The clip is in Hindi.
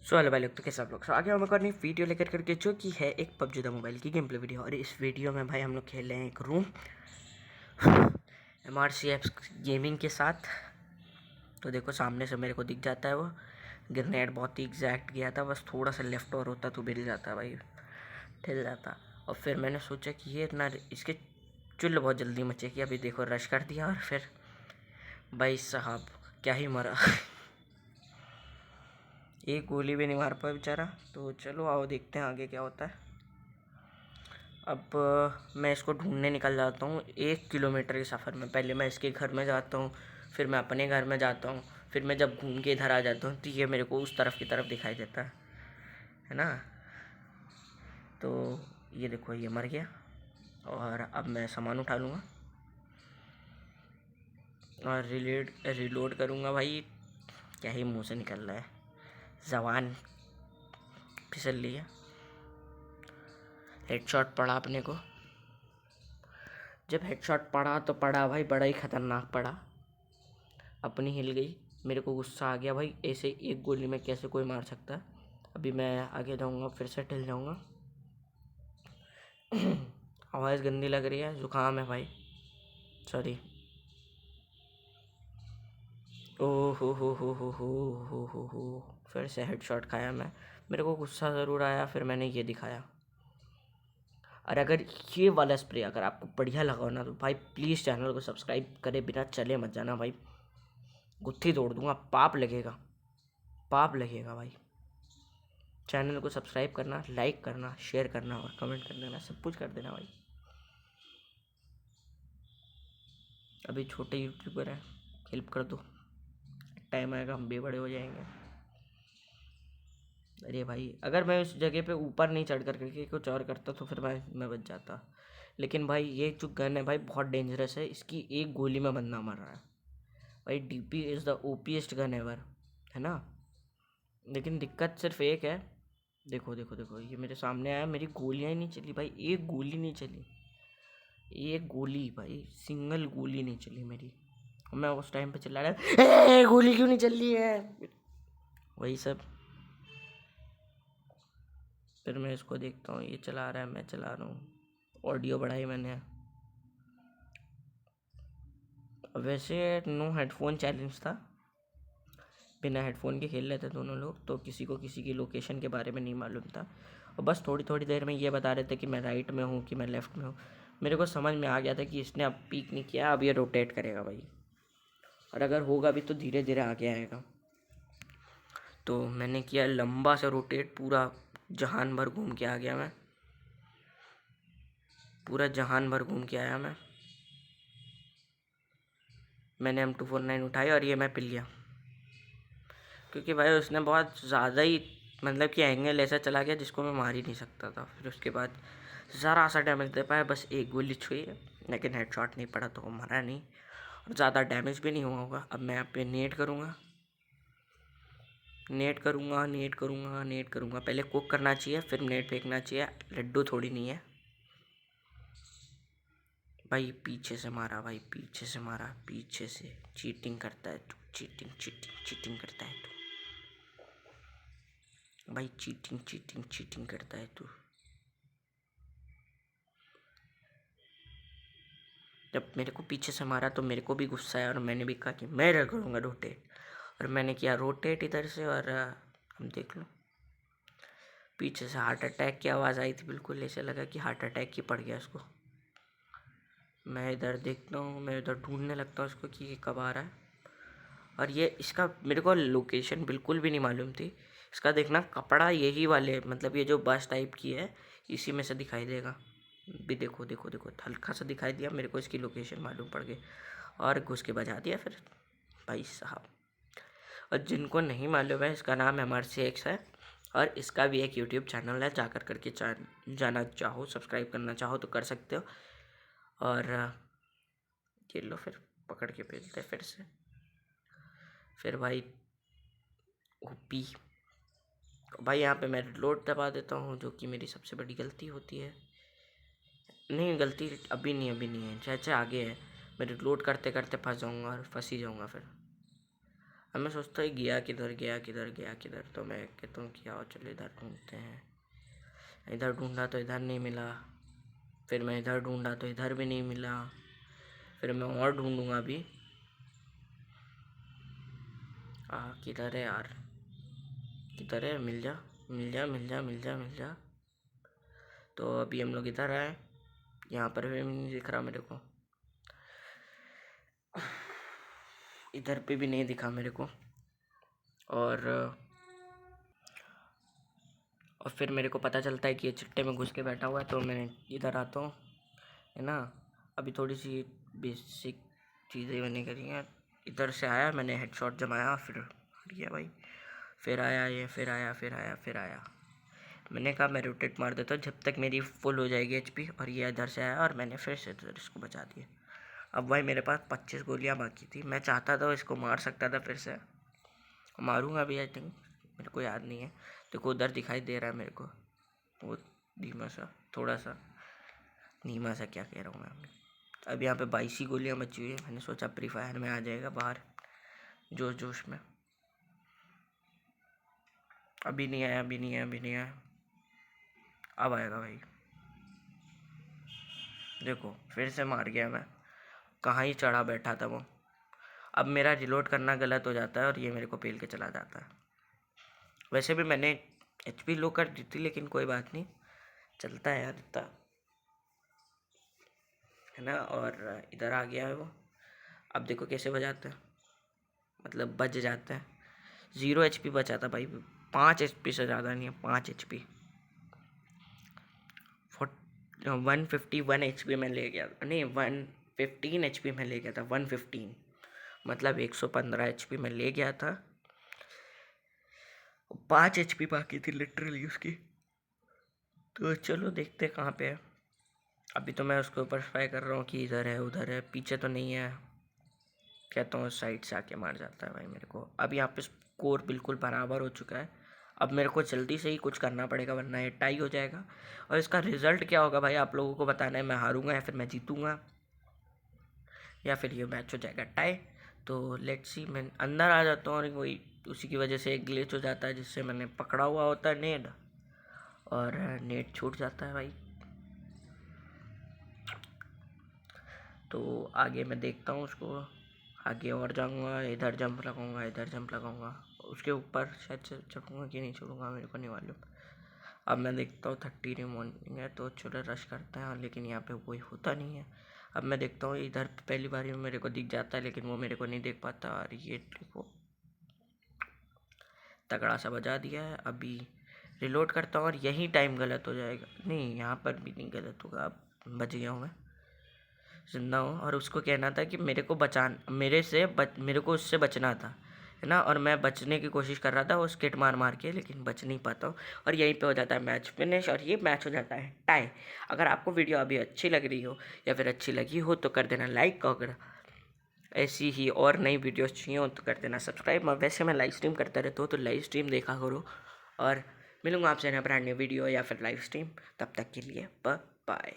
सो हेलो भाई लोग, तो कैसे आप लोग। आगे हम एक और नई वीडियो लेकर करके, जो कि है एक पबजी द मोबाइल की गेम प्ले वीडियो। और इस वीडियो में भाई हम लोग खेल रहे हैं एक रूम MRCF गेमिंग के साथ। तो देखो सामने से मेरे को दिख जाता है वो ग्रेनेड, बहुत ही एग्जैक्ट गया था, बस थोड़ा सा लेफ्ट और होता तो मिल जाता भाई, ठिल जाता। और फिर मैंने सोचा कि ये इतना इसके चुल्ल बहुत जल्दी मचे कि अभी देखो रश कर दिया, और फिर भाई साहब क्या ही मरा एक गोली भी नहीं मार पाया बेचारा। तो चलो आओ देखते हैं आगे क्या होता है। अब मैं इसको ढूंढने निकल जाता हूँ 1 किलोमीटर के सफ़र में। पहले मैं इसके घर में जाता हूँ, फिर मैं अपने घर में जाता हूँ, फिर मैं जब घूम के इधर आ जाता हूँ तो ये मेरे को उस तरफ की तरफ दिखाई देता है ना। तो ये देखो ये मर गया, और अब मैं सामान उठा लूँगा और रिलोड करूँगा। भाई क्या ही मुँह से निकल रहा है, ज़बान फिसल रही है। हेडशॉट पड़ा अपने को। जब हेडशॉट पड़ा तो पड़ा भाई, बड़ा ही ख़तरनाक पड़ा। अपनी हिल गई, मेरे को गुस्सा आ गया भाई, ऐसे एक गोली में कैसे कोई मार सकता है। अभी मैं आगे जाऊँगा, फिर से हिल जाऊँगा। आवाज़ गंदी लग रही है, ज़ुकाम है भाई, सॉरी। ओह हो, फिर से हेडशॉट खाया मैं। मेरे को गुस्सा ज़रूर आया, फिर मैंने ये दिखाया। और अगर ये वाला स्प्रे अगर आपको बढ़िया लगा ना तो भाई प्लीज़ चैनल को सब्सक्राइब करे बिना चले मत जाना भाई, गुत्थी तोड़ दूंगा, पाप लगेगा, पाप लगेगा भाई। चैनल को सब्सक्राइब करना, लाइक करना, शेयर करना और कमेंट कर देना, सब कुछ कर देना भाई। अभी छोटे यूट्यूबर हैं, हेल्प कर दो, टाइम आएगा हम भी बड़े हो जाएंगे। अरे भाई अगर मैं उस जगह पे ऊपर नहीं चढ़ कर करके कुछ और करता तो फिर मैं बच जाता। लेकिन भाई ये जो गन है भाई बहुत डेंजरस है, इसकी एक गोली में बंदा मर रहा है भाई। DP is the OPest gun ever, है ना। लेकिन दिक्कत सिर्फ एक है, देखो देखो देखो ये मेरे सामने आया, मेरी गोलियां ही नहीं चली भाई, एक गोली नहीं चली, एक गोली भाई, सिंगल गोली नहीं चली मेरी। मैं उस टाइम पे चिल्ला रहा गोली क्यों नहीं चल रही है, वही सब। फिर मैं इसको देखता हूँ, ये चला रहा है, मैं चला रहा हूँ, ऑडियो बढ़ाई मैंने। वैसे नो हेडफोन चैलेंज था, बिना हेडफोन के खेल रहे थे दोनों लोग, तो किसी को किसी की लोकेशन के बारे में नहीं मालूम था। और बस थोड़ी थोड़ी देर में ये बता रहे थे कि मैं राइट में हूँ कि मैं लेफ़्ट में हूँ। मेरे को समझ में आ गया था कि इसने अब पीक नहीं किया, अब ये रोटेट करेगा भाई, और अगर होगा भी तो धीरे धीरे आगे आएगा। तो मैंने किया लंबा सा रोटेट, पूरा जहान भर घूम के आ गया मैं, पूरा जहान भर घूम के आया मैं। मैंने M249 उठाई और ये मैं पिल लिया, क्योंकि भाई उसने बहुत ज़्यादा ही मतलब कि एंगल ऐसा चला गया जिसको मैं मार ही नहीं सकता था। फिर उसके बाद ज़रा सा डैमेज दे पाया, बस एक गोली छुई है, लेकिन हेडशॉट नहीं पड़ा तो वो मरा नहीं, और ज़्यादा डैमेज भी नहीं हुआ होगा। अब मैं यहाँ पे नेट करूँगा, नेट करूँगा, नेट करूँगा, नेट करूँगा। पहले कुक करना चाहिए फिर नेट फेंकना चाहिए, लड्डू थोड़ी नहीं है भाई। पीछे से मारा भाई, पीछे से मारा, पीछे से। चीटिंग करता है तू, चीटिंग चीटिंग चीटिंग करता है तू भाई, चीटिंग चीटिंग चीटिंग करता है तू। जब मेरे को पीछे से मारा तो मेरे को भी गुस्सा आया, और मैंने भी कहा कि मैं करूँगा रोटेट, और मैंने किया रोटेट इधर से। और हम देख लो पीछे से हार्ट अटैक की आवाज़ आई थी, बिल्कुल ऐसे लगा कि हार्ट अटैक ही पड़ गया उसको। मैं इधर देखता हूँ, मैं इधर ढूंढने लगता हूँ उसको कि ये कब आ रहा है। और ये इसका मेरे को लोकेशन बिल्कुल भी नहीं मालूम थी। इसका देखना कपड़ा यही वाले, मतलब ये जो बस टाइप की है इसी में से दिखाई देगा भी। देखो देखो देखो हल्का सा दिखाई दिया मेरे को, इसकी लोकेशन मालूम पड़ गई, और घुस के बजा दिया फिर भाई साहब। और जिनको नहीं मालूम है, इसका नाम MRCX है, और इसका भी एक यूट्यूब चैनल है, जाकर करके जाना चाहो, सब्सक्राइब करना चाहो तो कर सकते हो। और ये लो फिर पकड़ के भेजते फिर से। फिर भाई ओपी भाई, यहाँ पे मैं रिलोड दबा देता हूँ, जो कि मेरी सबसे बड़ी गलती होती है। नहीं गलती अभी नहीं, अभी नहीं है, चाहे आगे है। मैं रिलोड करते करते फंस जाऊँगा और फंस ही जाऊँगा फिर। अब मैं सोचता है गया किधर गया किधर गया किधर, तो मैं कहता हूँ क्या हो, चलो इधर ढूंढते हैं। इधर ढूंढा तो इधर नहीं मिला, फिर मैं इधर ढूंढा तो इधर भी नहीं मिला, फिर मैं और ढूंढूंगा अभी। किधर है यार, किधर है, मिल जा मिल जा मिल जा मिल जा मिल जा। तो अभी हम लोग इधर आए, यहाँ पर भी नहीं दिख रहा मेरे को, इधर पे भी नहीं दिखा मेरे को। और फिर मेरे को पता चलता है कि ये चिट्टे में घुस के बैठा हुआ है, तो मैं इधर आता हूँ, है ना। अभी थोड़ी सी बेसिक चीज़ें मैंने करी हैं। इधर से आया, मैंने हेडशॉट जमाया, फिर हट गया भाई, फिर आया ये, फिर आया फिर आया फिर आया। मैंने कहा मैं रोटेट मार देता हूँ जब तक मेरी फुल हो जाएगी एचपी, और ये इधर से आया और मैंने फिर से इधर इसको बचा दिया। अब भाई मेरे पास 25 गोलियाँ बाकी थी, मैं चाहता था इसको मार सकता था, फिर से मारूंगा भी आई थिंक, मेरे को याद नहीं है। देखो उधर दिखाई दे रहा है मेरे को वो धीमा सा, थोड़ा सा धीमा सा, क्या कह रहा हूँ मैं। अब यहाँ पे 22 ही गोलियाँ बची हुई है, मैंने सोचा प्री फायर में आ जाएगा बाहर जोश जोश में। अभी नहीं आया, अभी नहीं आया, अभी नहीं आया, अब आएगा भाई। देखो फिर से मार गया मैं, कहाँ ही चढ़ा बैठा था वो। अब मेरा रिलोड करना गलत हो जाता है और ये मेरे को पेल के चला जाता है। वैसे भी मैंने एचपी लो कर दी थी, लेकिन कोई बात नहीं, चलता है यार इतना, है ना। और इधर आ गया है वो, अब देखो कैसे बजाते हैं, मतलब बच जाते हैं। 0 HP बचा था भाई, 5 HP से ज़्यादा नहीं है, 5 HP। 151 HP में ले गया, नहीं 115 HP में ले गया था, 115 मतलब 115 HP में ले गया था। 5 HP बाकी थी लिटरली उसकी। तो चलो देखते कहाँ पे है। अभी तो मैं उसके ऊपर ट्राई कर रहा हूँ कि इधर है उधर है, पीछे तो नहीं है। कहता हूँ साइड से आके मार जाता है भाई मेरे को। अब यहाँ पे स्कोर बिल्कुल बराबर हो चुका है, अब मेरे को जल्दी से ही कुछ करना पड़ेगा वरना ये टाई हो जाएगा। और इसका रिजल्ट क्या होगा भाई आप लोगों को बताना है, मैं हारूंगा या फिर मैं जीतूंगा, या फिर ये मैच हो जाएगा टाई। तो लेट्स सी, मैं अंदर आ जाता हूँ और वही उसी की वजह से एक ग्लिच हो जाता है, जिससे मैंने पकड़ा हुआ होता है नेट, और नेट छूट जाता है भाई। तो आगे मैं देखता हूँ उसको, आगे और जाऊँगा, इधर जंप लगाऊँगा, इधर जंप लगाऊँगा, उसके ऊपर शायद से चढ़ूँगा कि नहीं चढ़ूँगा मेरे को नहीं मालूम। अब मैं देखता हूँ 30 रिमोनिंग है, तो चलो रश करते हैं, लेकिन यहाँ पे कोई होता नहीं है। अब मैं देखता हूँ इधर पहली बार में मेरे को दिख जाता है, लेकिन वो मेरे को नहीं देख पाता, और ये देखो तगड़ा सा बजा दिया है। अभी रिलोड करता हूँ और यही टाइम गलत हो जाएगा, नहीं यहाँ पर भी नहीं गलत होगा, अब बच गया हूँ मैं, जिंदा हूँ। और उसको कहना था कि मेरे को मेरे को उससे बचना था, है ना। और मैं बचने की कोशिश कर रहा था वो स्किट मार मार के, लेकिन बच नहीं पाता हूँ, और यहीं पे हो जाता है मैच फिनिश, और ये मैच हो जाता है टाई। अगर आपको वीडियो अभी अच्छी लग रही हो या फिर अच्छी लगी हो तो कर देना लाइक, अगर ऐसी ही और नई वीडियोस चाहिए हो तो कर देना सब्सक्राइब। वैसे मैं लाइव स्ट्रीम करता रहता हूँ, तो लाइव स्ट्रीम देखा करो, और मिलूँगा आपसे नया ब्रांड न्यू वीडियो या फिर लाइव स्ट्रीम, तब तक के लिए बाय।